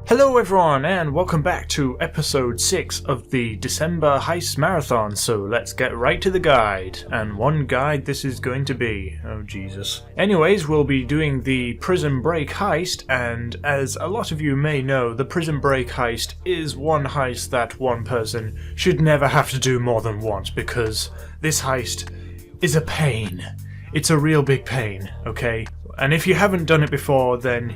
Hello everyone and welcome back to episode 6 of the December Heist Marathon, so let's get right to the guide. And one guide this is going to be, oh Jesus. Anyways, we'll be doing the prison break heist, and as a lot of you may know, the prison break heist is one heist that one person should never have to do more than once, because this heist is a pain. It's a real big pain, okay? And if you haven't done it before, then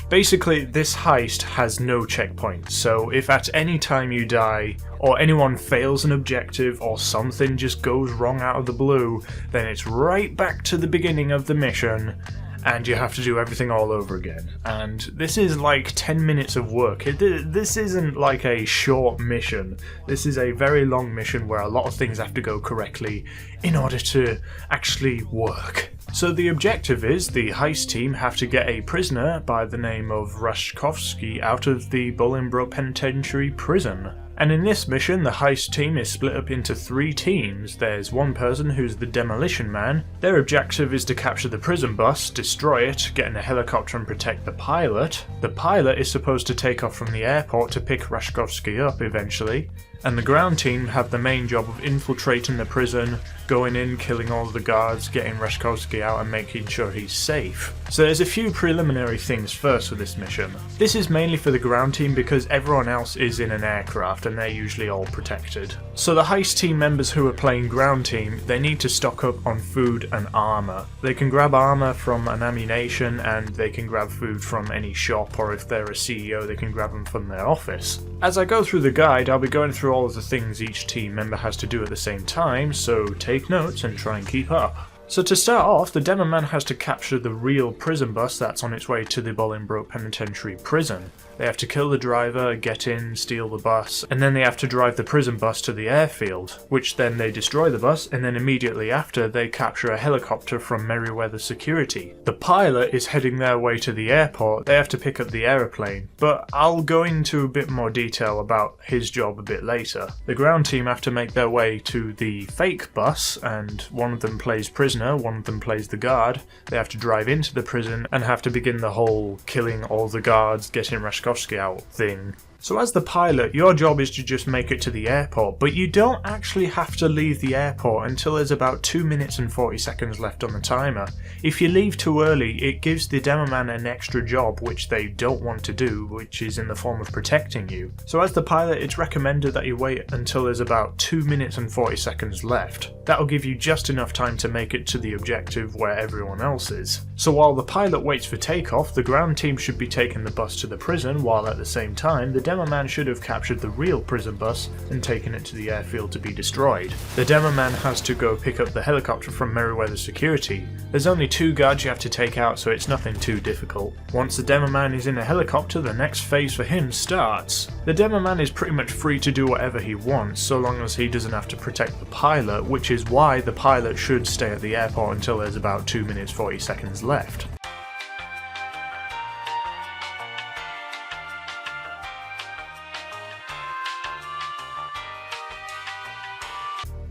basically, this heist has no checkpoint, so if at any time you die, or anyone fails an objective, or something just goes wrong out of the blue, then it's right back to the beginning of the mission, and you have to do everything all over again. And this is like 10 minutes of work. This isn't like a short mission. This is a very long mission where a lot of things have to go correctly in order to actually work. So the objective is the heist team have to get a prisoner by the name of Rashkovsky out of the Bolingbroke Penitentiary prison. And in this mission, the heist team is split up into 3 teams. There's one person who's the demolition man. Their objective is to capture the prison bus, destroy it, get in a helicopter and protect the pilot. The pilot is supposed to take off from the airport to pick Rashkovsky up eventually. And the ground team have the main job of infiltrating the prison, going in, killing all the guards, getting Rashkovsky out and making sure he's safe. So there's a few preliminary things first for this mission. This is mainly for the ground team because everyone else is in an aircraft and they're usually all protected. So the heist team members who are playing ground team, they need to stock up on food and armour. They can grab armour from an ammunition and they can grab food from any shop, or if they're a CEO they can grab them from their office. As I go through the guide, I'll be going through all of the things each team member has to do at the same time, so take notes and try and keep up. So to start off, the demo man has to capture the real prison bus that's on its way to the Bolingbroke Penitentiary prison. They have to kill the driver, get in, steal the bus, and then they have to drive the prison bus to the airfield, which then they destroy the bus, and then immediately after they capture a helicopter from Merryweather Security. The pilot is heading their way to the airport. They have to pick up the aeroplane, but I'll go into a bit more detail about his job a bit later. The ground team have to make their way to the fake bus, and one of them plays prisoner, one of them plays the guard. They have to drive into the prison and have to begin the whole killing all the guards, getting Rashkovsky out thing. So as the pilot, your job is to just make it to the airport, but you don't actually have to leave the airport until there's about 2 minutes and 40 seconds left on the timer. If you leave too early, it gives the demo man an extra job which they don't want to do, which is in the form of protecting you. So as the pilot, it's recommended that you wait until there's about 2 minutes and 40 seconds left. That'll give you just enough time to make it to the objective where everyone else is. So while the pilot waits for takeoff, the ground team should be taking the bus to the prison, while at the same time, the demo man should have captured the real prison bus and taken it to the airfield to be destroyed. The demo man has to go pick up the helicopter from Merryweather Security. There's only 2 guards you have to take out, so it's nothing too difficult. Once the demo man is in a helicopter, the next phase for him starts. The demo man is pretty much free to do whatever he wants, so long as he doesn't have to protect the pilot, which is why the pilot should stay at the airport until there's about 2 minutes 40 seconds left.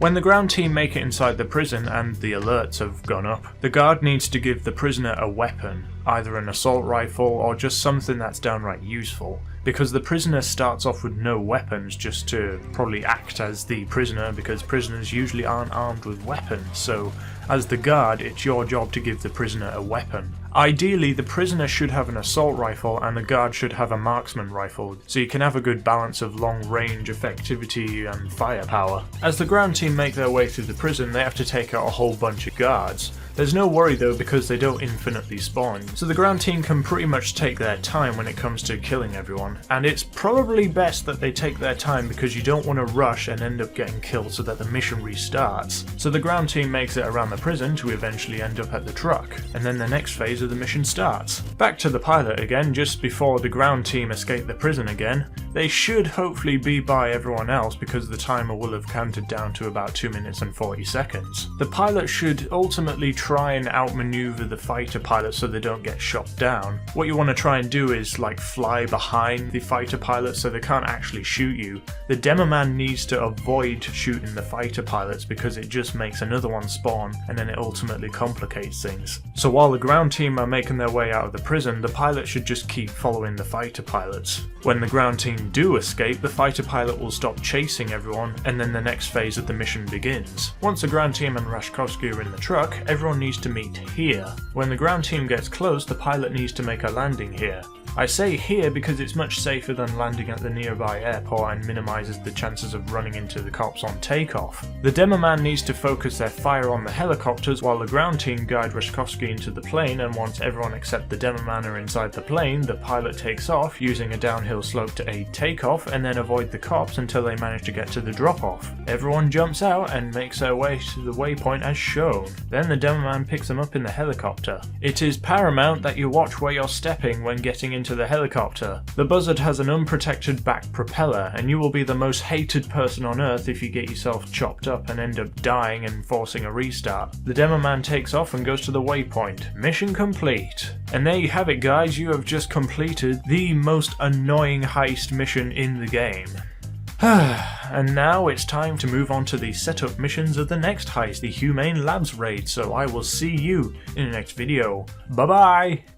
When the ground team make it inside the prison and the alerts have gone up, the guard needs to give the prisoner a weapon, either an assault rifle or just something that's downright useful, because the prisoner starts off with no weapons just to probably act as the prisoner, because prisoners usually aren't armed with weapons, so as the guard, it's your job to give the prisoner a weapon. Ideally, the prisoner should have an assault rifle and the guard should have a marksman rifle, so you can have a good balance of long range, effectivity and firepower. As the ground team make their way through the prison, they have to take out a whole bunch of guards. There's no worry though because they don't infinitely spawn, so the ground team can pretty much take their time when it comes to killing everyone, and it's probably best that they take their time because you don't want to rush and end up getting killed so that the mission restarts. So the ground team makes it around the prison to eventually end up at the truck, and then the next phase of the mission starts. Back to the pilot again. Just before the ground team escape the prison again, They should hopefully be by everyone else because the timer will have counted down to about 2 minutes and 40 seconds. The pilot should ultimately try and outmaneuver the fighter pilots so they don't get shot down. What you want to try and do is like fly behind the fighter pilots so they can't actually shoot you. The demo man needs to avoid shooting the fighter pilots because it just makes another one spawn and then it ultimately complicates things. So while the ground team are making their way out of the prison, the pilot should just keep following the fighter pilots. When the ground team do escape, the fighter pilot will stop chasing everyone and then the next phase of the mission begins. Once the ground team and Rashkovsky are in the truck, everyone needs to meet here. When the ground team gets close, the pilot needs to make a landing here. I say here because it's much safer than landing at the nearby airport and minimises the chances of running into the cops on takeoff. The demo man needs to focus their fire on the helicopters while the ground team guide Rashkovsky into the plane, and once everyone except the demo man are inside the plane, the pilot takes off using a downhill slope to aid takeoff and then avoid the cops until they manage to get to the drop-off. Everyone jumps out and makes their way to the waypoint as shown. Then the demo man picks them up in the helicopter. It is paramount that you watch where you're stepping when getting into the helicopter. The Buzzard has an unprotected back propeller, and you will be the most hated person on earth if you get yourself chopped up and end up dying and forcing a restart. The demo man takes off and goes to the waypoint. Mission complete. And there you have it, guys, you have just completed the most annoying heist mission in the game. And now it's time to move on to the setup missions of the next heist, the Humane Labs raid, so I will see you in the next video. Bye bye!